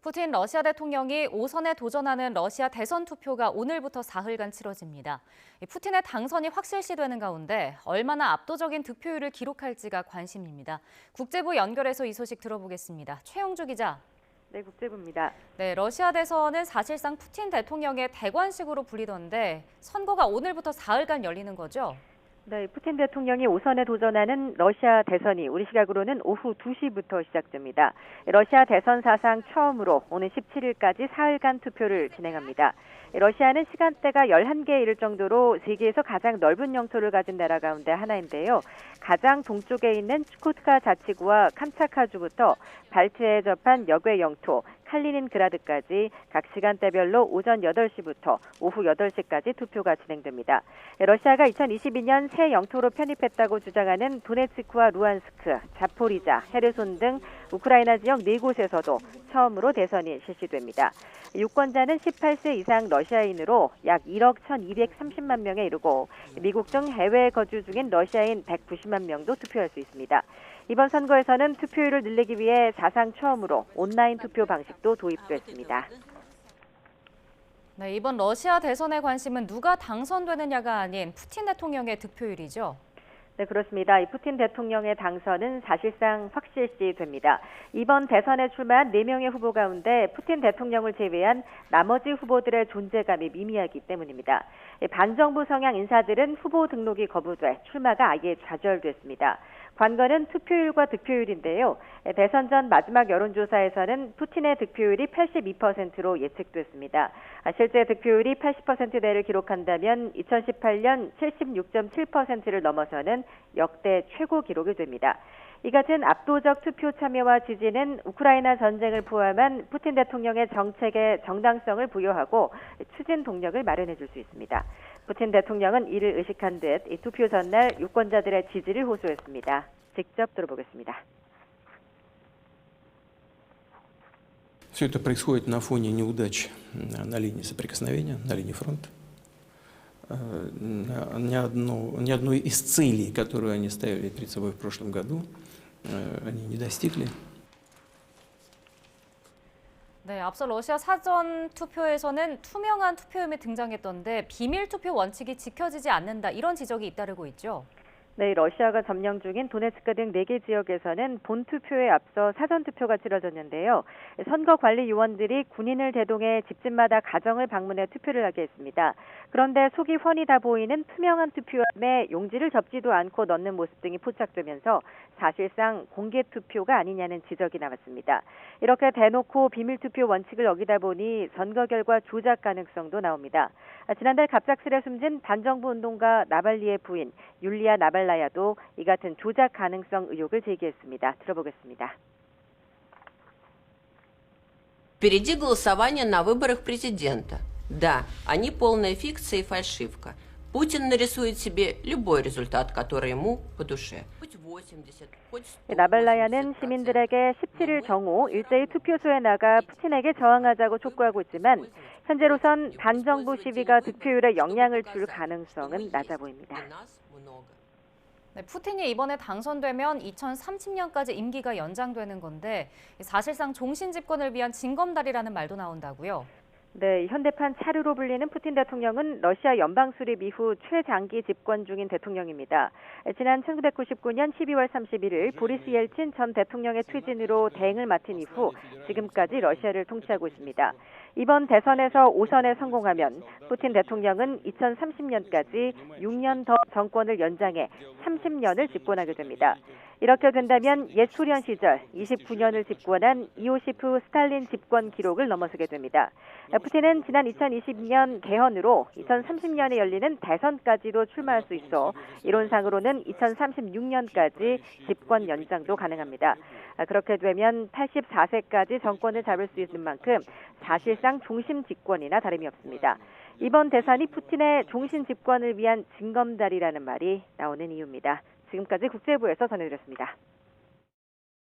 푸틴 러시아 대통령이 5선에 도전하는 러시아 대선 투표가 오늘부터 사흘간 치러집니다. 푸틴의 당선이 확실시되는 가운데 얼마나 압도적인 득표율을 기록할지가 관심입니다. 국제부 연결해서 이 소식 들어보겠습니다. 최영주 기자. 네, 국제부입니다. 네, 러시아 대선은 사실상 푸틴 대통령의 대관식으로 불리던데 선거가 오늘부터 사흘간 열리는 거죠? 네, 푸틴 대통령이 5선에 도전하는 러시아 대선이 우리 시각으로는 오후 2시부터 시작됩니다. 러시아 대선 사상 처음으로 오는 17일까지 사흘간 투표를 진행합니다. 러시아는 시간대가 11개에 이를 정도로 세계에서 가장 넓은 영토를 가진 나라 가운데 하나인데요. 가장 동쪽에 있는 추코트카 자치구와 캄차카주부터 발트해에 접한 역외 영토, 칼리닌그라드까지 각 시간대별로 오전 8시부터 오후 8시까지 투표가 진행됩니다. 러시아가 2022년 새 영토로 편입했다고 주장하는 도네츠크와 루안스크, 자포리자, 헤르손 등 우크라이나 지역 4곳에서도 처음으로 대선이 실시됩니다. 유권자는 18세 이상 러시아인으로 약 1억 1,230만 명에 이르고 미국 등 해외에 거주 중인 러시아인 190만 명도 투표할 수 있습니다. 이번 선거에서는 투표율을 늘리기 위해 사상 처음으로 온라인 투표 방식도 도입됐습니다. 네, 이번 러시아 대선의 관심은 누가 당선되느냐가 아닌 푸틴 대통령의 득표율이죠. 네, 그렇습니다. 이 푸틴 대통령의 당선은 사실상 확실시됩니다. 이번 대선에 출마한 4명의 후보 가운데 푸틴 대통령을 제외한 나머지 후보들의 존재감이 미미하기 때문입니다. 반정부 성향 인사들은 후보 등록이 거부돼 출마가 아예 좌절됐습니다. 관건은 투표율과 득표율인데요. 대선 전 마지막 여론조사에서는 푸틴의 득표율이 82%로 예측됐습니다. 실제 득표율이 80%대를 기록한다면 2018년 76.7%를 넘어서는 역대 최고 기록이 됩니다. 이 같은 압도적 투표 참여와 지지는 우크라이나 전쟁을 포함한 푸틴 대통령의 정책에 정당성을 부여하고 추진 동력을 마련해 줄 수 있습니다. 푸틴 대통령은 이를 의식한 듯 이 투표 전날 유권자들의 지지를 호소했습니다. 직접 들어보겠습니다. Все это происходит на фоне неудач на линии соприкосновения, на линии фронта. Ни одной из целей, которую они ставили перед собой в прошлом году, они не достигли. 네, 앞서 러시아 사전 투표에서는 투명한 투표용이 등장했던데 비밀 투표 원칙이 지켜지지 않는다 이런 지적이 잇따르고 있죠. 네, 러시아가 점령 중인 도네츠크 등 4개 지역에서는 본투표에 앞서 사전투표가 치러졌는데요. 선거관리요원들이 군인을 대동해 집집마다 가정을 방문해 투표를 하게 했습니다. 그런데 속이 훤히 다 보이는 투명한 투표함에 용지를 접지도 않고 넣는 모습 등이 포착되면서 사실상 공개투표가 아니냐는 지적이 나왔습니다. 이렇게 대놓고 비밀투표 원칙을 어기다 보니 선거 결과 조작 가능성도 나옵니다. 지난달 갑작스레 숨진 반정부 운동가 나발리의 부인 율리아 나발라야도 이 같은 조작 가능성 의혹을 제기했습니다. 들어보겠습니다. Впереди голосование на выборах президента. Да, они полная фикция и фальшивка. Путин нарисует себе любой результат, который ему по душе. Хоть 80, хоть 100. 나발라야는 시민들에게 17일 정오 일제히 투표소에 나가 푸틴에게 저항하자고 촉구하고 있지만 현재로선 반정부 시위가 득표율에 영향을 줄 가능성은 낮아 보입니다. 네, 푸틴이 이번에 당선되면 2030년까지 임기가 연장되는 건데 사실상 종신 집권을 위한 징검다리라는 말도 나온다고요. 네, 현대판 차르로 불리는 푸틴 대통령은 러시아 연방 수립 이후 최장기 집권 중인 대통령입니다. 지난 1999년 12월 31일 보리스 옐친 전 대통령의 퇴진으로 대행을 맡은 이후 지금까지 러시아를 통치하고 있습니다. 이번 대선에서 5선에 성공하면 푸틴 대통령은 2030년까지 6년 더 정권을 연장해 30년을 집권하게 됩니다. 이렇게 된다면 옛 소련 시절 29년을 집권한 이오시프 스탈린 집권 기록을 넘어서게 됩니다. 푸틴은 지난 2022년 개헌으로 2030년에 열리는 대선까지도 출마할 수 있어 이론상으로는 2036년까지 집권 연장도 가능합니다. 그렇게 되면 84세까지 정권을 잡을 수 있는 만큼 사실상 종신 집권이나 다름이 없습니다. 이번 대선이 푸틴의 종신 집권을 위한 징검다리라는 말이 나오는 이유입니다. 지금까지 국제부에서 전해드렸습니다.